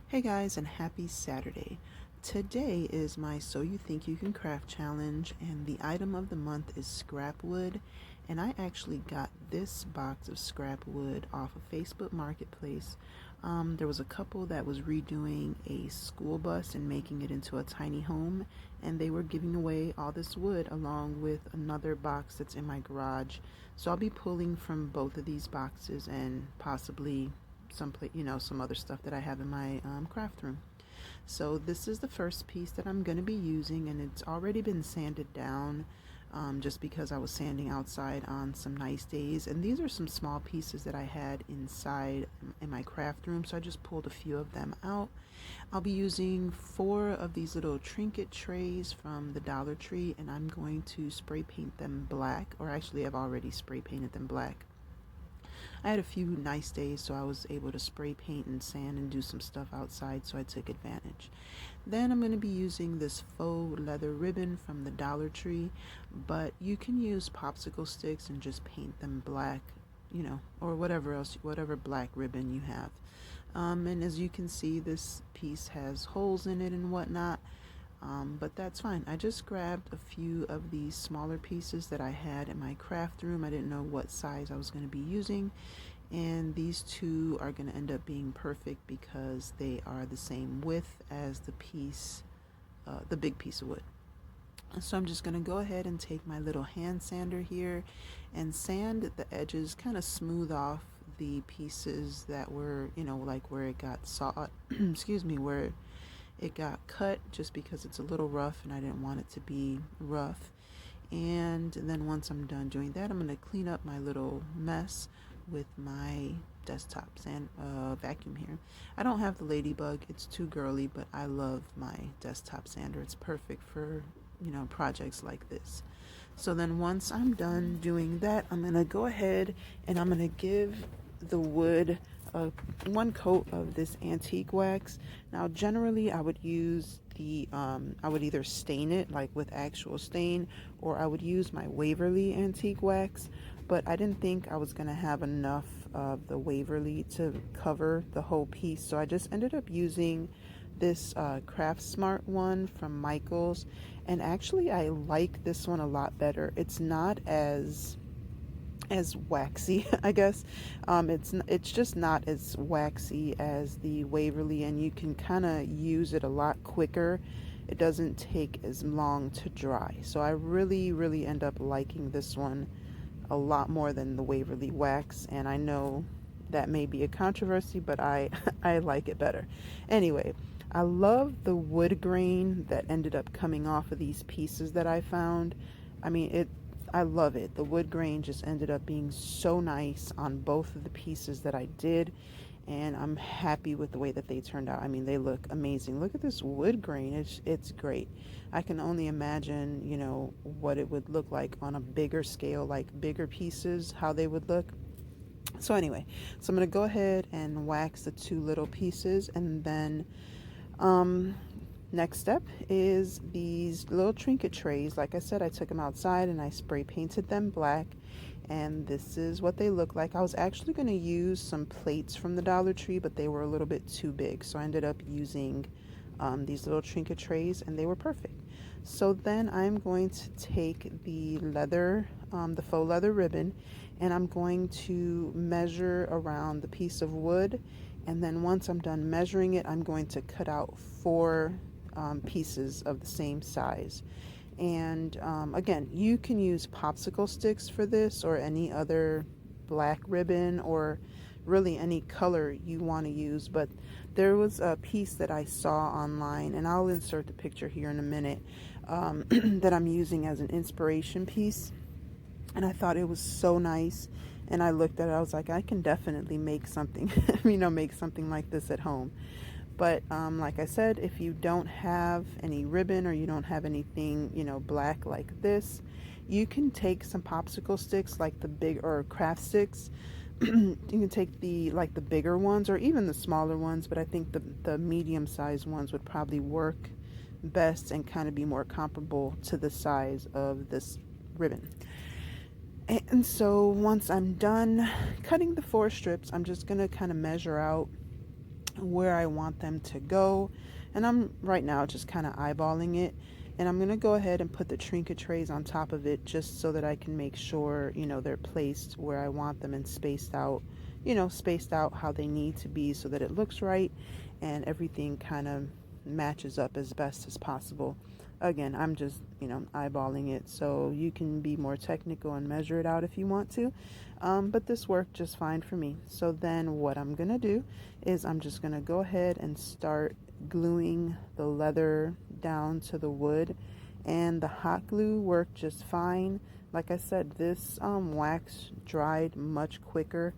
Hey guys, and happy Saturday. Today is my So You Think You Can Craft challenge, and the item of the month is scrap wood. And I actually got this box of scrap wood off of Facebook Marketplace. There was a couple that was redoing a school bus and making it into a tiny home, and they were giving away all this wood along with another box that's in my garage. So I'll be pulling from both of these boxes and possibly some other stuff that I have in my craft room. So this is the first piece that I'm going to be using, and it's already been sanded down just because I was sanding outside on some nice days. And these are some small pieces that I had inside in my craft room, so I just pulled a few of them out. I'll be using 4 of these little trinket trays from the Dollar Tree, and I'm going to spray paint them black, or actually I've already spray painted them black. I had a few nice days, so I was able to spray paint and sand and do some stuff outside, so I took advantage. Then I'm going to be using this faux leather ribbon from the Dollar Tree, but you can use popsicle sticks and just paint them black, or whatever black ribbon you have. And as you can see, this piece has holes in it and whatnot. But that's fine. I just grabbed a few of these smaller pieces that I had in my craft room. I didn't know what size I was going to be using, and these two are going to end up being perfect because they are the same width as the big piece of wood. So I'm just going to go ahead and take my little hand sander here and sand the edges, kind of smooth off the pieces that were, like where it got sawed, where it got cut, just because it's a little rough and I didn't want it to be rough. And then once I'm done doing that, I'm going to clean up my little mess with my desktop sand vacuum here. I don't have the ladybug, it's too girly, but I love my desktop sander. It's perfect for projects like this. So then once I'm done doing that, I'm going to go ahead and I'm going to give the wood one coat of this antique wax. Now generally I would use I would either stain it like with actual stain, or I would use my Waverly antique wax, but I didn't think I was going to have enough of the Waverly to cover the whole piece, so I just ended up using this Craft Smart one from Michaels, and actually I like this one a lot better. It's not as waxy, I guess. It's just not as waxy as the Waverly, and you can kind of use it a lot quicker. It doesn't take as long to dry, so I really end up liking this one a lot more than the Waverly wax. And I know that may be a controversy, but I I like it better. Anyway, I love the wood grain that ended up coming off of these pieces that I found. I love it. The wood grain just ended up being so nice on both of the pieces that I did, and I'm happy with the way that they turned out. They look amazing. Look at this wood grain. It's great. I can only imagine, what it would look like on a bigger scale, like bigger pieces, how they would look. So anyway, so I'm going to go ahead and wax the 2 little pieces, and then next step is these little trinket trays. Like I said, I took them outside and I spray painted them black, and this is what they look like. I was actually going to use some plates from the Dollar Tree, but they were a little bit too big, so I ended up using these little trinket trays, and they were perfect. So then I'm going to take the leather, the faux leather ribbon, and I'm going to measure around the piece of wood, and then once I'm done measuring it, I'm going to cut out 4 pieces of the same size. And again, you can use popsicle sticks for this, or any other black ribbon, or really any color you want to use. But there was a piece that I saw online, and I'll insert the picture here in a minute, that I'm using as an inspiration piece, and I thought it was so nice. And I looked at it, I was like, I can definitely make something make something like this at home. But like I said, if you don't have any ribbon, or you don't have anything, black like this, you can take some popsicle sticks, like the big, or craft sticks. You can take the bigger ones, or even the smaller ones, but I think the medium sized ones would probably work best and kind of be more comparable to the size of this ribbon. And so once I'm done cutting the 4 strips, I'm just going to kind of measure out where I want them to go. And I'm right now just kind of eyeballing it. And I'm going to go ahead and put the trinket trays on top of it just so that I can make sure, they're placed where I want them and spaced out how they need to be so that it looks right and everything kind of matches up as best as possible. Again, I'm just, eyeballing it, so you can be more technical and measure it out if you want to. But this worked just fine for me. So then what I'm going to do is I'm just going to go ahead and start gluing the leather down to the wood, and the hot glue worked just fine. Like I said, this wax dried much quicker,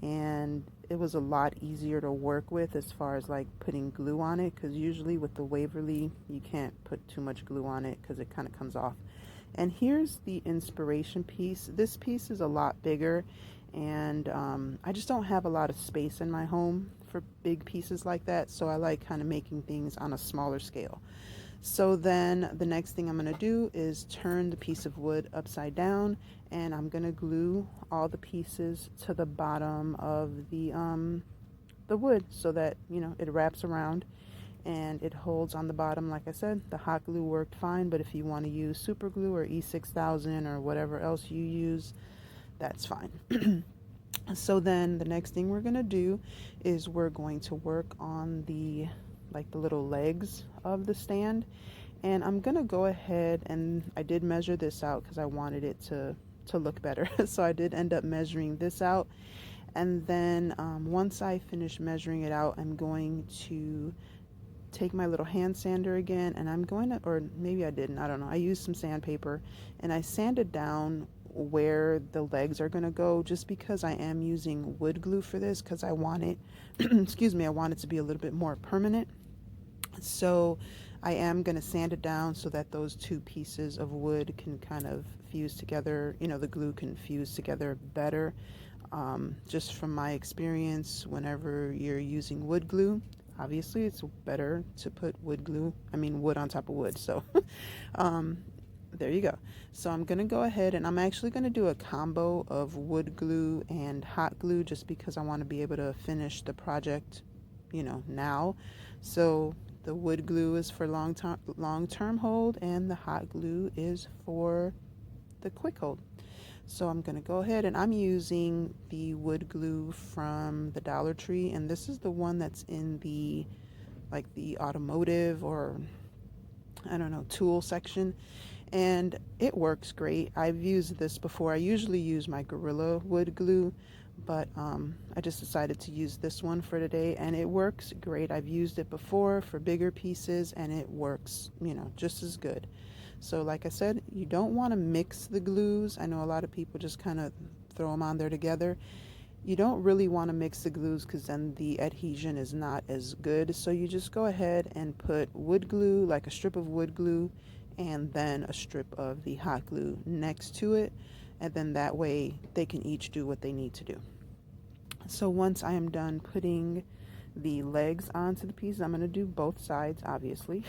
and it was a lot easier to work with as far as like putting glue on it, because usually with the Waverly you can't put too much glue on it because it kind of comes off. And here's the inspiration piece. This piece is a lot bigger, and I just don't have a lot of space in my home for big pieces like that, so I like kind of making things on a smaller scale. So then the next thing I'm going to do is turn the piece of wood upside down, and I'm going to glue all the pieces to the bottom of the wood so that, it wraps around and it holds on the bottom. Like I said, the hot glue worked fine, but if you want to use super glue or E6000 or whatever else you use, that's fine. So then the next thing we're going to do is we're going to work on the little legs of the stand, and I'm going to go ahead, and I did measure this out because I wanted it to look better. So I did end up measuring this out, and then once I finish measuring it out, I'm going to take my little hand sander again, and I'm going to, or maybe I didn't, I don't know, I used some sandpaper and I sanded down where the legs are going to go, just because I am using wood glue for this, because I want it excuse me, I want it to be a little bit more permanent. So I am going to sand it down so that those two pieces of wood can kind of fuse together, the glue can fuse together better. Just from my experience, whenever you're using wood glue, obviously it's better to put wood on top of wood. So um, there you go. So I'm going to go ahead, and I'm actually going to do a combo of wood glue and hot glue just because I want to be able to finish the project, now. So the wood glue is for long-term hold, and the hot glue is for the quick hold. So I'm going to go ahead, and I'm using the wood glue from the Dollar Tree, and this is the one that's in the automotive, or I don't know, tool section, and it works great. I've used this before. I usually use my Gorilla wood glue, but I just decided to use this one for today, and it works great. I've used it before for bigger pieces, and it works, just as good. So like I said, you don't want to mix the glues. I know a lot of people just kind of throw them on there together. You don't really want to mix the glues because then the adhesion is not as good. So you just go ahead and put wood glue, like a strip of wood glue, and then a strip of the hot glue next to it. And then that way they can each do what they need to do. So once I am done putting the legs onto the piece, I'm going to do both sides, obviously.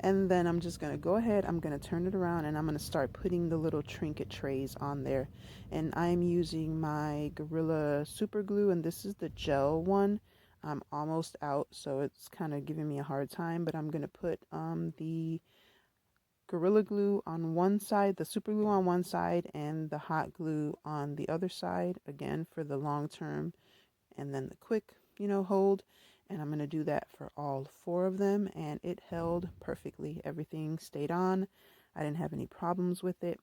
And then I'm just going to go ahead, I'm going to turn it around, and I'm going to start putting the little trinket trays on there. And I'm using my Gorilla super glue, and this is the gel one. I'm almost out, so it's kind of giving me a hard time, but I'm going to put the Gorilla Glue on one side, the super glue on one side, and the hot glue on the other side, again for the long term, and then the quick, hold. And I'm going to do that for all four of them, and it held perfectly. Everything stayed on. I didn't have any problems with it,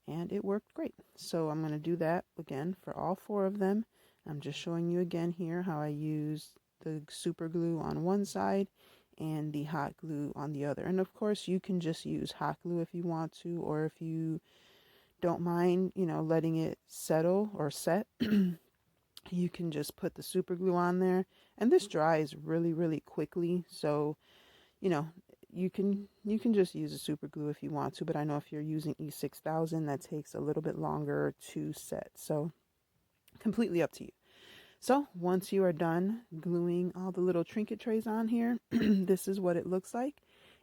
and it worked great. So I'm going to do that again for all four of them. I'm just showing you again here how I use the super glue on one side and the hot glue on the other. And of course you can just use hot glue if you want to, or if you don't mind, letting it settle or set, you can just put the super glue on there, and this dries really, really quickly. So, you know, you can just use a super glue if you want to, but I know if you're using E6000, that takes a little bit longer to set. So, completely up to you. So, once you are done gluing all the little trinket trays on here, this is what it looks like.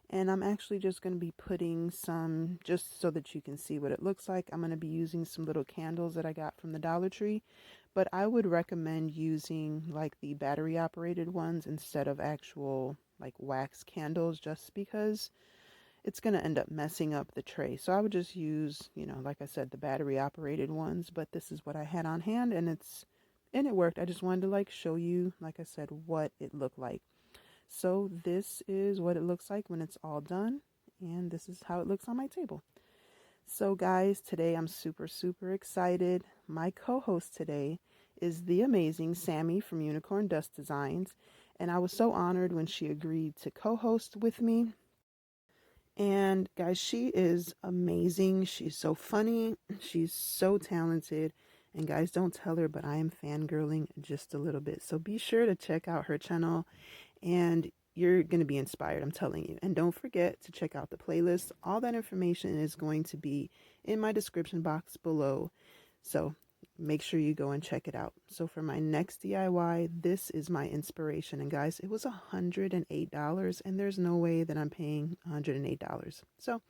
And I'm actually just going to be putting some, just so that you can see what it looks like, I'm going to be using some little candles that I got from the Dollar Tree. but I would recommend using like the battery operated ones instead of actual like wax candles, just because it's going to end up messing up the tray. So I would just use, like I said, the battery operated ones, but this is what I had on hand, and it worked. I just wanted to like show you, like I said, what it looked like. So this is what it looks like when it's all done, and this is how it looks on my table. So guys, today I'm super, super excited. My co-host today is the amazing Sammy from Unicorn Dust Designs, and I was so honored when she agreed to co-host with me. And guys, she is amazing. She's so funny. She's so talented. And guys, don't tell her, but I am fangirling just a little bit. So be sure to check out her channel, and you're going to be inspired, I'm telling you. And don't forget to check out the playlist. All that information is going to be in my description box below. So make sure you go and check it out. So for my next DIY, this is my inspiration. And guys, it was $108, and there's no way that I'm paying $108. So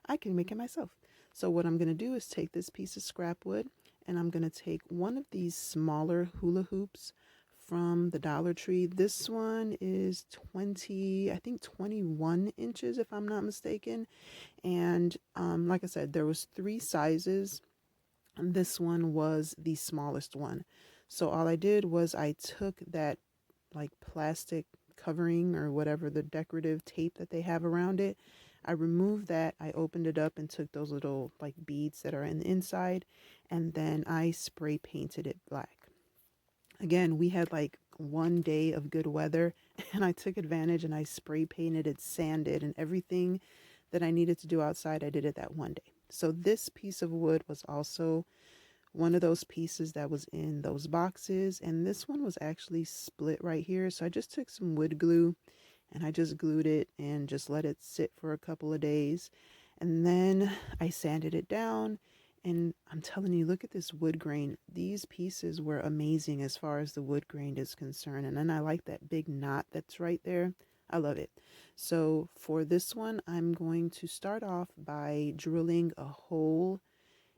I can make it myself. So what I'm going to do is take this piece of scrap wood, and I'm going to take one of these smaller hula hoops from the Dollar Tree. This one is 21 inches if I'm not mistaken. And like I said, there was 3 sizes. And this one was the smallest one. So all I did was I took that like plastic covering or whatever, the decorative tape that they have around it. I removed that. I opened it up and took those little like beads that are in the inside, and then I spray painted it black. Again, we had like one day of good weather, and I took advantage and I spray painted it, sanded, and everything that I needed to do outside, I did it that one day. So this piece of wood was also one of those pieces that was in those boxes, and this one was actually split right here. So I just took some wood glue and I just glued it and just let it sit for a couple of days, and then I sanded it down. And I'm telling you, look at this wood grain. These pieces were amazing as far as the wood grain is concerned. And then I like that big knot that's right there. I love it. So for this one, I'm going to start off by drilling a hole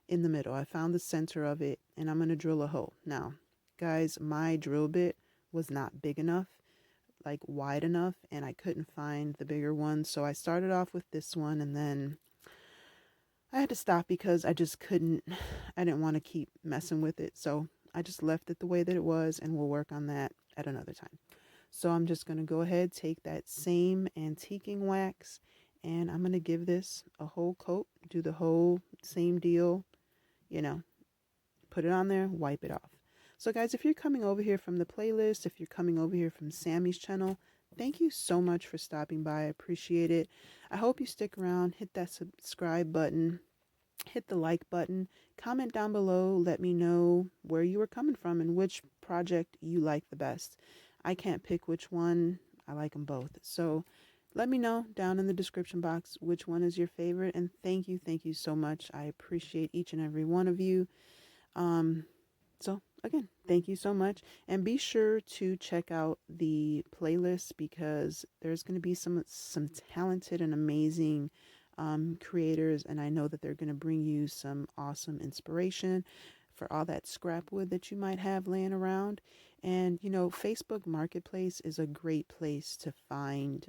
in the middle. I found the center of it, and I'm going to drill a hole. Now, guys, my drill bit was not big enough, like wide enough, and I couldn't find the bigger one. So I started off with this one, and then I had to stop because I just couldn't, I didn't want to keep messing with it. So I just left it the way that it was, and we'll work on that at another time. So I'm just going to go ahead, take that same antiquing wax, and I'm going to give this a whole coat, do the whole same deal, put it on there, wipe it off. So guys, if you're coming over here from the playlist, if you're coming over here from Sammy's channel, thank you so much for stopping by. I appreciate it. I hope you stick around, hit that subscribe button, hit the like button, comment down below, let me know where you were coming from and which project you like the best. I can't pick which one. I like them both. So let me know down in the description box which one is your favorite, and thank you so much. I appreciate each and every one of you. So again, thank you so much, and be sure to check out the playlist because there's going to be some talented and amazing creators, and I know that they're going to bring you some awesome inspiration for all that scrap wood that you might have laying around. And Facebook Marketplace is a great place to find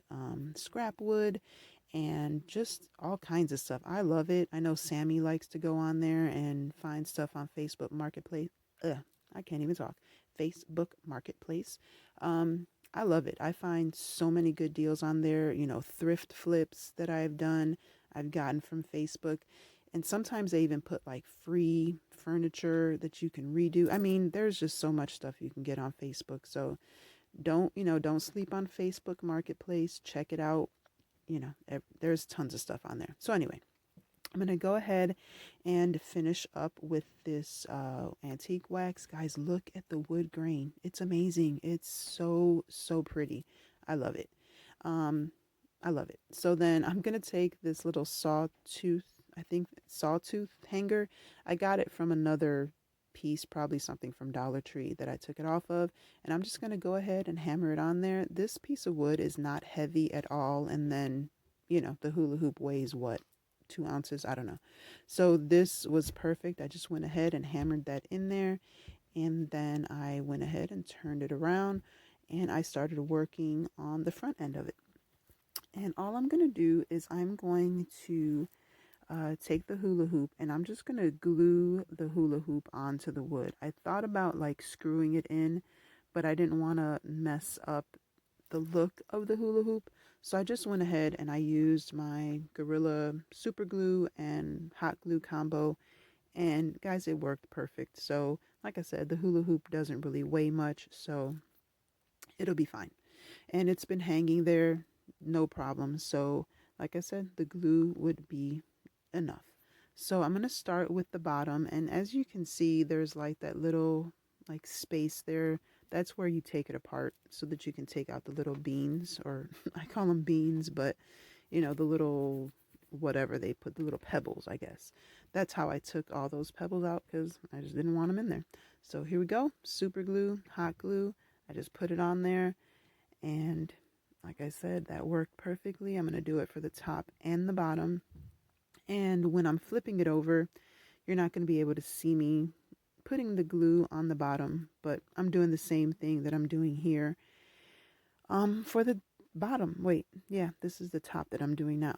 scrap wood and just all kinds of stuff. I love it. I know Sammy likes to go on there and find stuff on Facebook Marketplace. I can't even talk. Facebook Marketplace. I love it. I find so many good deals on there. Thrift flips that I've done, I've gotten from Facebook. And sometimes they even put like free furniture that you can redo. I mean, there's just so much stuff you can get on Facebook. So don't sleep on Facebook Marketplace. Check it out. There's tons of stuff on there. So anyway, I'm going to go ahead and finish up with this antique wax. Guys, look at the wood grain. It's amazing. It's so, so pretty. I love it. I love it. So then I'm going to take this little sawtooth hanger. I got it from another piece, probably something from Dollar Tree that I took it off of. And I'm just going to go ahead and hammer it on there. This piece of wood is not heavy at all. And then, the hula hoop weighs what? 2 ounces, I don't know. So this was perfect. I just went ahead and hammered that in there, and then I went ahead and turned it around and I started working on the front end of it. And all I'm going to do is I'm going to take the hula hoop and I'm just going to glue the hula hoop onto the wood. I thought about like screwing it in, but I didn't want to mess up the look of the hula hoop. So I just went ahead and I used my Gorilla super glue and hot glue combo. And guys, it worked perfect. So like I said, the hula hoop doesn't really weigh much, so it'll be fine. And it's been hanging there, no problem. So like I said, the glue would be enough. So I'm going to start with the bottom. And as you can see, there's like that little like space there. That's where you take it apart so that you can take out the little beans, or I call them beans, but you know, the little whatever they put, the little pebbles, I guess. That's how I took all those pebbles out because I just didn't want them in there. So here we go. Super glue, hot glue. I just put it on there. And like I said, that worked perfectly. I'm going to do it for the top and the bottom. And when I'm flipping it over, you're not going to be able to see me putting the glue on the bottom, but I'm doing the same thing that I'm doing here. For the bottom, wait, yeah, this is the top that I'm doing now.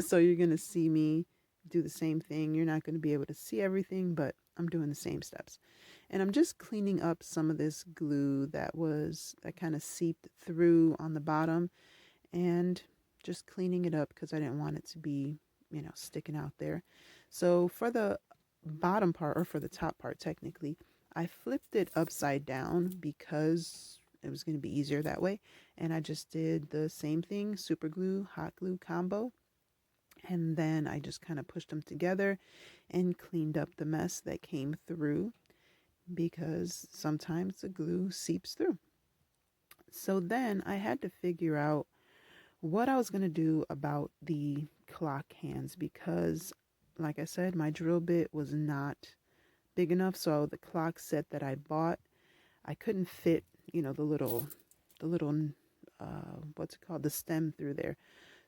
So you're going to see me do the same thing. You're not going to be able to see everything, but I'm doing the same steps. And I'm just cleaning up some of this glue that kind of seeped through on the bottom, and just cleaning it up because I didn't want it to be, you know, sticking out there. So for the bottom part, or for the top part technically, I flipped it upside down because it was going to be easier that way. And I just did the same thing, super glue, hot glue combo. And then I just kind of pushed them together and cleaned up the mess that came through, because sometimes the glue seeps through. So then I had to figure out what I was going to do about the clock hands, because like I said, my drill bit was not big enough. So the clock set that I bought, I couldn't fit, you know, the little what's it called, the stem through there.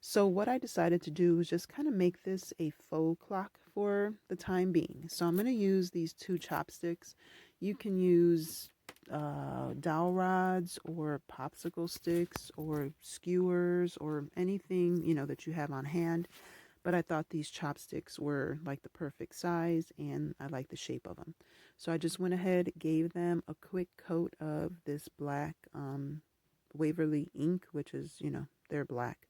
So what I decided to do was just kind of make this a faux clock for the time being. So I'm going to use these two chopsticks. You can use dowel rods or popsicle sticks or skewers or anything, you know, that you have on hand. But I thought these chopsticks were like the perfect size and I like the shape of them. So I just went ahead, gave them a quick coat of this black Waverly ink, which is, you know, they're black.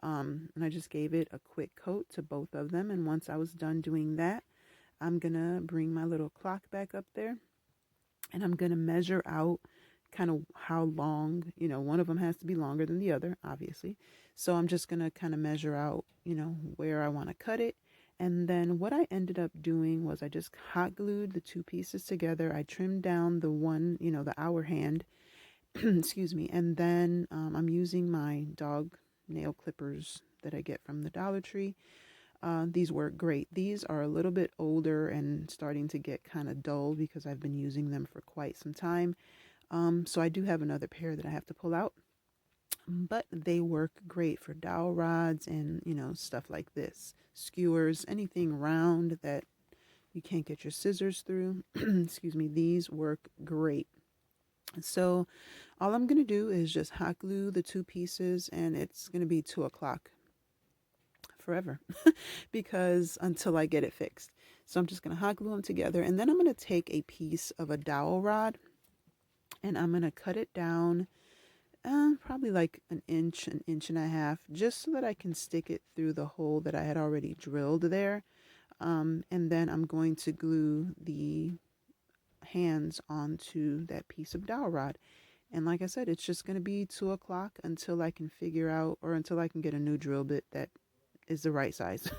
And I just gave it a quick coat to both of them. And once I was done doing that, I'm going to bring my little clock back up there and I'm going to measure out kind of how long, you know, one of them has to be longer than the other, obviously. So I'm just going to kind of measure out, you know, where I want to cut it. And then what I ended up doing was I just hot glued the two pieces together. I trimmed down the one, you know, the hour hand, excuse me. And then I'm using my dog nail clippers that I get from the Dollar Tree. These work great. These are a little bit older and starting to get kind of dull because I've been using them for quite some time. So I do have another pair that I have to pull out, but they work great for dowel rods and, you know, stuff like this. Skewers, anything round that you can't get your scissors through. Excuse me, these work great. So all I'm going to do is just hot glue the two pieces, and it's going to be 2 o'clock forever because until I get it fixed. So I'm just going to hot glue them together, and then I'm going to take a piece of a dowel rod and I'm going to cut it down probably like an inch and a half, just so that I can stick it through the hole that I had already drilled there. And then I'm going to glue the hands onto that piece of dowel rod. And like I said, it's just going to be 2 o'clock until I can figure out, or until I can get a new drill bit that is the right size.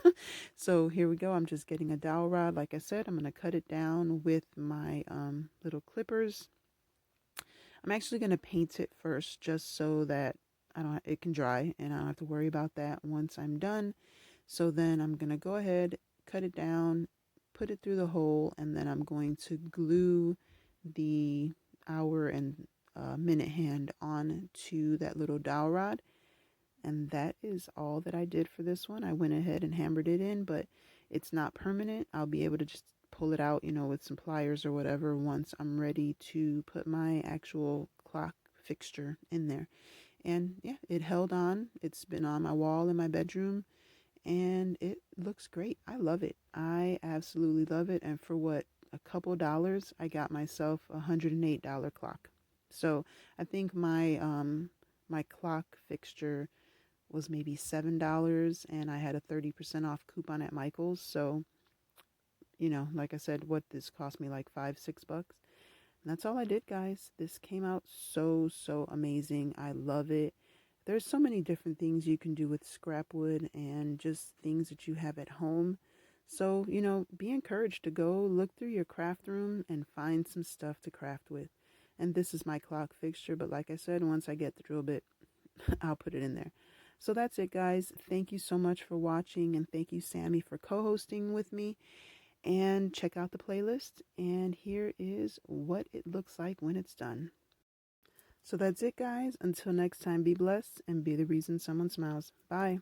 So here we go. I'm just getting a dowel rod. Like I said, I'm going to cut it down with my little clippers. I'm actually going to paint it first just so that it can dry and I don't have to worry about that once I'm done. So then I'm going to go ahead, cut it down, put it through the hole, and then I'm going to glue the hour and minute hand on to that little dowel rod. And that is all that I did for this one. I went ahead and hammered it in, but it's not permanent. I'll be able to just pull it out, with some pliers or whatever once I'm ready to put my actual clock fixture in there. And yeah, it held on. It's been on my wall in my bedroom and it looks great. I love it. I absolutely love it. And for what, a couple dollars, I got myself a $108 clock. So I think my clock fixture was maybe $7 and I had a 30% off coupon at Michael's. So, like I said, what this cost me, like $5-6. And that's all I did, guys. This came out so amazing. I love it. There's so many different things you can do with scrap wood and just things that you have at home. So, be encouraged to go look through your craft room and find some stuff to craft with. And this is my clock fixture, but like I said, once I get the drill bit, I'll put it in there. So that's it, guys. Thank you so much for watching, and thank you, Sammy, for co-hosting with me. And check out the playlist, and here is what it looks like when it's done. So that's it, guys. Until next time, be blessed and be the reason someone smiles. Bye.